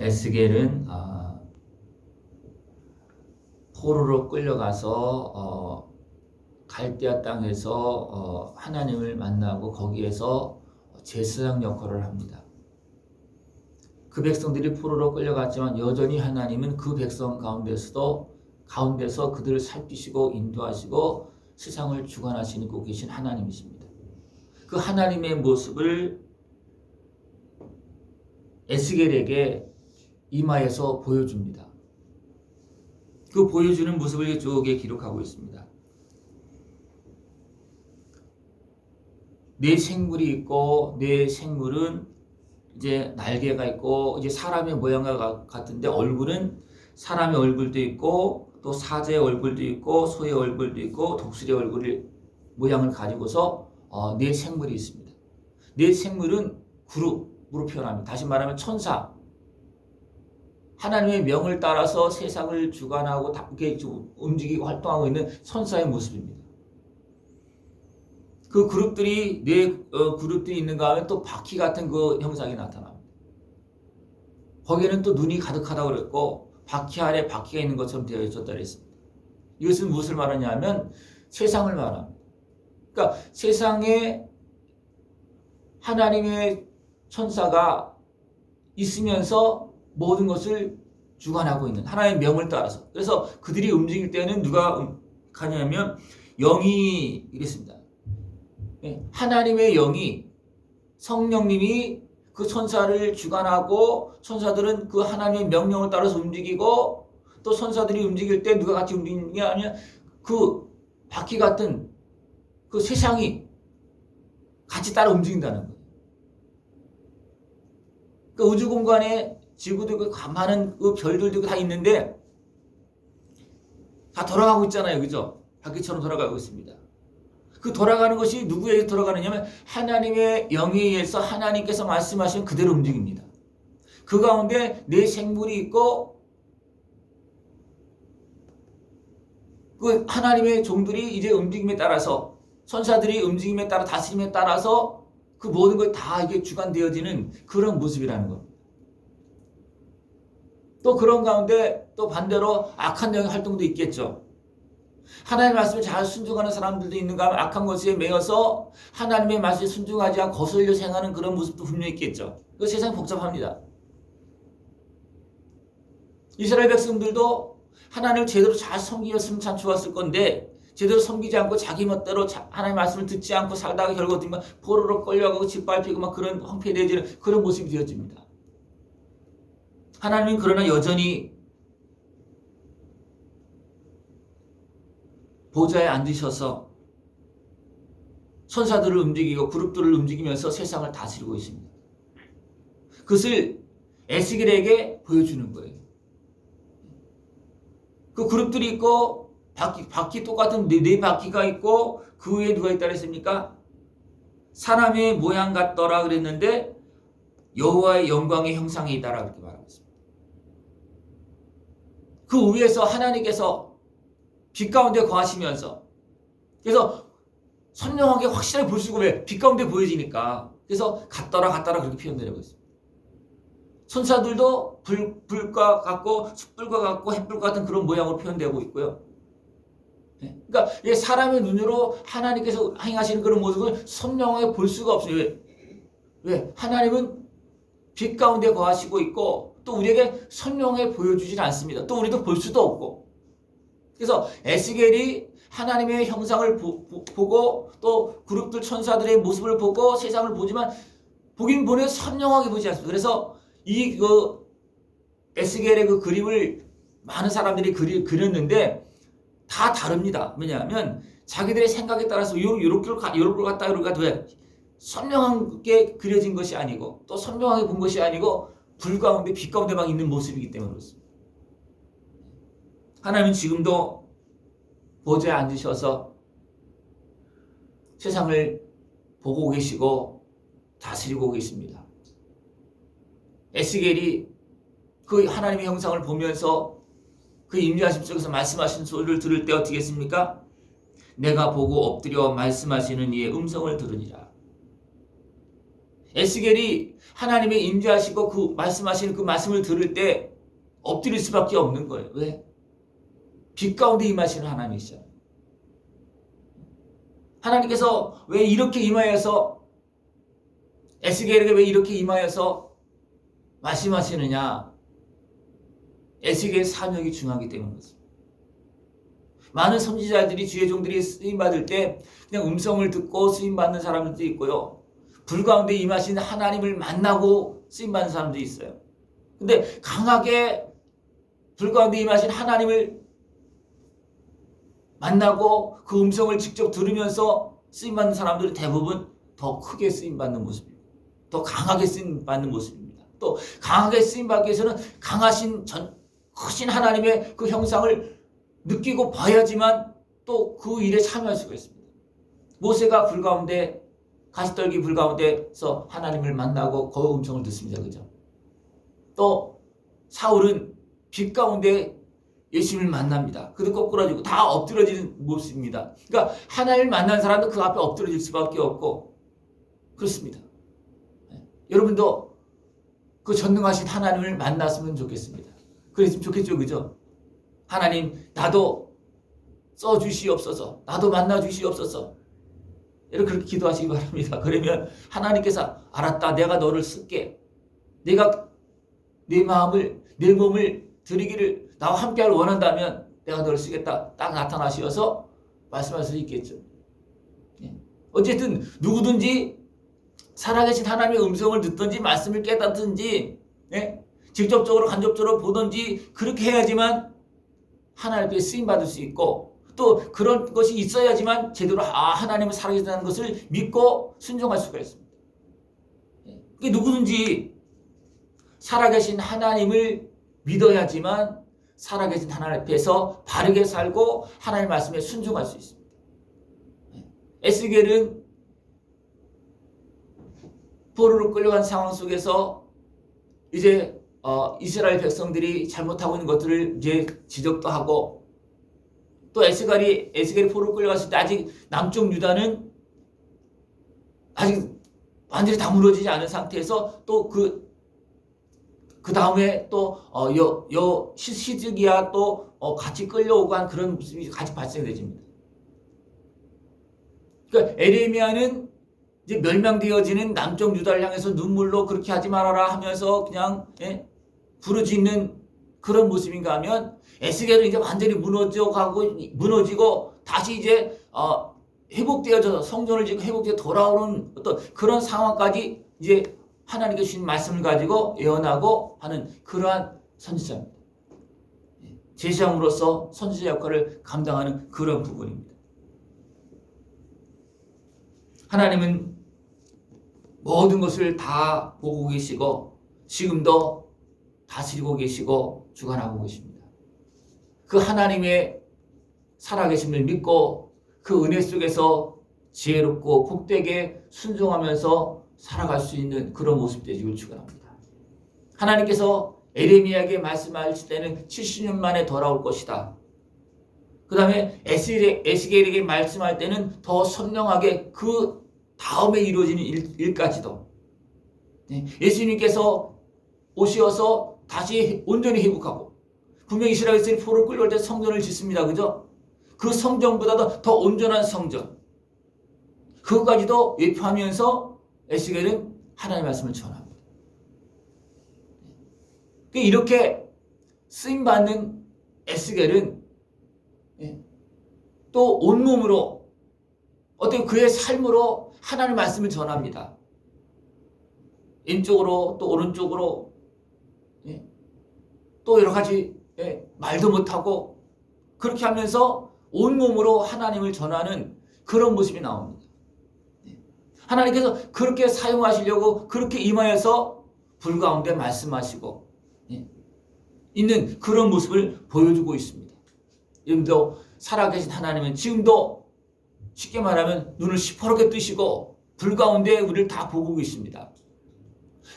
에스겔은 포로로 끌려가서 갈대아 땅에서 하나님을 만나고 거기에서 제사장 역할을 합니다. 그 백성들이 포로로 끌려갔지만 여전히 하나님은 그 백성 가운데서 그들을 살피시고 인도하시고 세상을 주관하시고 계신 하나님이십니다. 그 하나님의 모습을 에스겔에게 이마에서 보여줍니다. 그 보여주는 모습을 이쪽에 기록하고 있습니다. 내 생물이 있고 내 생물은 이제 날개가 있고 이제 사람의 모양과 같은데 얼굴은 사람의 얼굴도 있고 또 사자의 얼굴도 있고 소의 얼굴도 있고 독수리의 얼굴을 모양을 가지고서 네 생물이 있습니다. 네 생물은 그룹으로 표현합니다. 다시 말하면 천사, 하나님의 명을 따라서 세상을 주관하고 이렇게 움직이고 활동하고 있는 천사의 모습입니다. 그 그룹들이 그룹들이 있는가 하면 또 바퀴 같은 그 형상이 나타납니다. 거기에는 또 눈이 가득하다고 그랬고 바퀴 아래 바퀴가 있는 것처럼 되어 있었다 그랬습니다. 이것은 무엇을 말하냐면 세상을 말합니다. 그러니까 세상에 하나님의 천사가 있으면서 모든 것을 주관하고 있는 하나님의 명을 따라서. 그래서 그들이 움직일 때는 누가 가냐면 영이 이랬습니다. 하나님의 영이 성령님이 그 천사를 주관하고 천사들은 그 하나님의 명령을 따라서 움직이고 또 천사들이 움직일 때 누가 같이 움직이는 게 아니라 그 바퀴 같은 그 세상이 같이 따라 움직인다는 거예요. 그 우주 공간에 지구도 있고 많은 그 별들도 다 있는데 다 돌아가고 있잖아요. 그죠? 바퀴처럼 돌아가고 있습니다. 그 돌아가는 것이 누구에게 돌아가느냐면 하나님의 영에 의해서 하나님께서 말씀하시면 그대로 움직입니다. 그 가운데 내 생물이 있고 그 하나님의 종들이 이제 움직임에 따라서 천사들이 움직임에 따라 다스림에 따라서 그 모든 걸 다 이게 주관되어지는 그런 모습이라는 겁니다. 또 그런 가운데 또 반대로 악한 영의 활동도 있겠죠. 하나님의 말씀을 잘 순종하는 사람들도 있는가 하면 악한 것에 매여서 하나님의 말씀에 순종하지 않고 거슬려 행하는 그런 모습도 분명히 있겠죠. 그 세상이 복잡합니다. 이스라엘 백성들도 하나님을 제대로 잘 섬기었으면 참 좋았을 건데 제대로 섬기지 않고 자기 멋대로 하나님의 말씀을 듣지 않고 살다가 결국 어떤 포로로 끌려가고 짓밟히고 막 그런 황폐해지는 그런 모습이 되어집니다. 하나님은 그러나 여전히 보좌에 앉으셔서 천사들을 움직이고 그룹들을 움직이면서 세상을 다스리고 있습니다. 그것을 에스겔에게 보여주는 거예요. 그 그룹들이 있고 바퀴 똑같은 네 바퀴가 있고 그 위에 누가 있다 그랬습니까? 사람의 모양 같더라 그랬는데 여호와의 영광의 형상이다라고 그렇게 말하고 있습니다. 그 위에서 하나님께서 빛 가운데 거하시면서 그래서 선명하게 확실하게 볼 수가 왜? 빛 가운데 보여지니까. 그래서 같더라 그렇게 표현되고 있습니다. 천사들도 불과 같고 숯불과 같고 햇불과 같은 그런 모양으로 표현되고 있고요. 그러니까 사람의 눈으로 하나님께서 행하시는 그런 모습을 선명하게 볼 수가 없어요. 왜? 하나님은 빛 가운데 거하시고 있고 또 우리에게 선명하게 보여주질 않습니다. 또 우리도 볼 수도 없고. 그래서 에스겔이 하나님의 형상을 보고 또 그룹들 천사들의 모습을 보고 세상을 보지만 보긴 보내 선명하게 보지 않습니다. 그래서 이 에스겔의 그 그림을 많은 사람들이 그렸는데 다 다릅니다. 왜냐하면 자기들의 생각에 따라서 요렇게 갔다 왜 선명하게 그려진 것이 아니고 또 선명하게 본 것이 아니고 불 가운데 빛 가운데 막 있는 모습이기 때문에 그렇습니다. 하나님은 지금도 보좌에 앉으셔서 세상을 보고 계시고 다스리고 계십니다. 에스겔이 그 하나님의 형상을 보면서 그 임재하심 속에서 말씀하신 소리를 들을 때 어떻게 했습니까? 내가 보고 엎드려 말씀하시는 이의 음성을 들으니라. 에스겔이 하나님의 임재하시고 그 말씀하시는 그 말씀을 들을 때 엎드릴 수밖에 없는 거예요. 왜? 빛 가운데 임하시는 하나님이시잖아요. 하나님께서 왜 이렇게 임하여서 에스겔에게 왜 이렇게 임하여서 말씀하시느냐? 에스겔의 사명이 중요하기 때문이었습니다. 많은 선지자들이 주의 종들이 쓰임받을 때 그냥 음성을 듣고 쓰임받는 사람들도 있고요. 불 가운데 임하신 하나님을 만나고 쓰임받는 사람도 있어요. 근데 강하게 불 가운데 임하신 하나님을 만나고 그 음성을 직접 들으면서 쓰임받는 사람들은 대부분 더 크게 쓰임받는 모습입니다. 더 강하게 쓰임받는 모습입니다. 또 강하게 쓰임받기 위해서는 강하신 크신 하나님의 그 형상을 느끼고 봐야지만 또 그 일에 참여할 수가 있습니다. 모세가 불 가운데 가시떨기 불 가운데서 하나님을 만나고 그 음성을 듣습니다. 그죠? 또 사울은 빛 가운데 예수님을 만납니다. 그도 꼬꾸라지고 다 엎드러지는 모습입니다. 그러니까 하나님을 만난 사람은 그 앞에 엎드러질 수밖에 없고 그렇습니다. 여러분도 그 전능하신 하나님을 만났으면 좋겠습니다. 그랬으면 좋겠죠. 그죠? 하나님 나도 써주시옵소서. 나도 만나주시옵소서. 여러분 그렇게 기도하시기 바랍니다. 그러면 하나님께서 알았다. 내가 너를 쓸게. 내가 내 마음을 내 몸을 드리기를 나와 함께하길 원한다면 내가 너를 쓰겠다. 딱 나타나셔서 말씀할 수 있겠죠. 어쨌든 누구든지 살아계신 하나님의 음성을 듣든지 말씀을 깨닫든지 직접적으로 간접적으로 보든지 그렇게 해야지만 하나님께 쓰임받을 수 있고 또 그런 것이 있어야지만 제대로 하나님은 살아계시다는 것을 믿고 순종할 수가 있습니다. 누구든지 살아계신 하나님을 믿어야지만 살아계신 하나님 앞에서 바르게 살고 하나님 말씀에 순종할 수 있습니다. 에스겔은 포로로 끌려간 상황 속에서 이제 이스라엘 백성들이 잘못하고 있는 것들을 이제 지적도 하고 또 에스겔이 포로로 끌려갔을 때 아직 남쪽 유다는 아직 완전히 다 무너지지 않은 상태에서 또 그 다음에 또 시드기야 또 같이 끌려오고 한 그런 모습이 같이 발생되집니다. 그러니까 에레미야는 이제 멸망되어지는 남쪽 유다를 향해서 눈물로 그렇게 하지 말아라 하면서 그냥 부르짖는 그런 모습인가 하면 에스겔은 이제 완전히 무너지고 다시 이제 회복되어져서 성전을 짓고 회복되어 돌아오는 어떤 그런 상황까지 이제 하나님께 주신 말씀을 가지고 예언하고 하는 그러한 선지자입니다. 제사장으로서 선지자 역할을 감당하는 그런 부분입니다. 하나님은 모든 것을 다 보고 계시고 지금도 다스리고 계시고 주관하고 계십니다. 그 하나님의 살아계심을 믿고 그 은혜 속에서 지혜롭고 복되게 순종하면서 살아갈 수 있는 그런 모습 되시길 축원합니다. 하나님께서 에레미야에게 말씀하실 때는 70년 만에 돌아올 것이다. 그 다음에 에스겔에게 말씀할 때는 더 선명하게 그 다음에 이루어지는 일까지도 예수님께서 오셔서 다시 온전히 회복하고 분명히 이스라엘 백성이 포로를 끌려올 때 성전을 짓습니다. 그죠? 그 성전보다도 더 온전한 성전 그것까지도 예표하면서 에스겔은 하나님의 말씀을 전합니다. 이렇게 쓰임받는 에스겔은 또 온몸으로 어떻게 그의 삶으로 하나님의 말씀을 전합니다. 왼쪽으로 또 오른쪽으로 또 여러 가지 말도 못하고 그렇게 하면서 온몸으로 하나님을 전하는 그런 모습이 나옵니다. 하나님께서 그렇게 사용하시려고 그렇게 임하여서 불 가운데 말씀하시고 있는 그런 모습을 보여주고 있습니다. 여러분도 살아계신 하나님은 지금도 쉽게 말하면 눈을 시퍼렇게 뜨시고 불 가운데 우리를 다 보고 계십니다.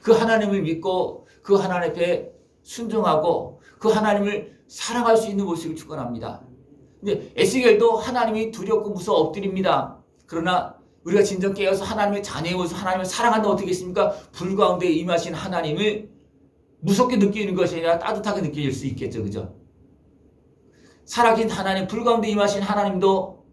그 하나님을 믿고 그 하나님 앞에 순종하고 그 하나님을 사랑할 수 있는 모습을 축원합니다. 근데 에스겔도 하나님이 두렵고 무서워 엎드립니다. 그러나 우리가 진정 깨어서 하나님의 자녀의 모습, 하나님을 사랑한다 어떻게 했습니까? 불 가운데 임하신 하나님을 무섭게 느끼는 것이 아니라 따뜻하게 느낄 수 있겠죠. 그죠? 살아계신 하나님, 불 가운데 임하신 하나님도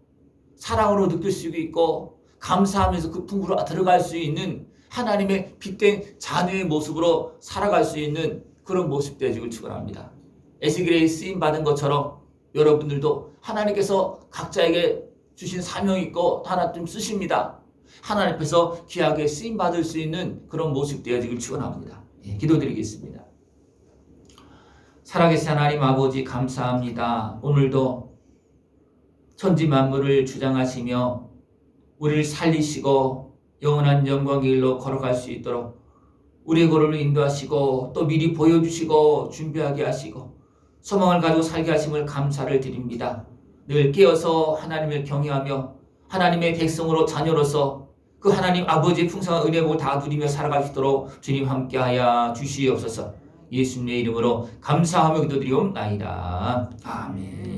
사랑으로 느낄 수 있고 감사하면서 그 품으로 들어갈 수 있는 하나님의 빛된 자녀의 모습으로 살아갈 수 있는 그런 모습 되어지길 축원합니다. 에스겔에 쓰임 받은 것처럼 여러분들도 하나님께서 각자에게 주신 사명이 있고 하나님 쓰십니다. 하나님 앞에서 귀하게 쓰임 받을 수 있는 그런 모습 되어지길 축원합니다. 기도드리겠습니다. 살아계신 하나님 아버지 감사합니다. 오늘도 천지 만물을 주장하시며 우리를 살리시고 영원한 영광의 길로 걸어갈 수 있도록 우리의 걸음을 인도하시고 또 미리 보여주시고 준비하게 하시고 소망을 가지고 살게 하심을 감사를 드립니다. 늘 깨어서 하나님을 경외하며 하나님의 백성으로 자녀로서 그 하나님 아버지의 풍성한 은혜 복을 다 누리며 살아갈 수 있도록 주님 함께하여 주시옵소서. 예수님의 이름으로 감사하며 기도드리옵나이다. 아멘.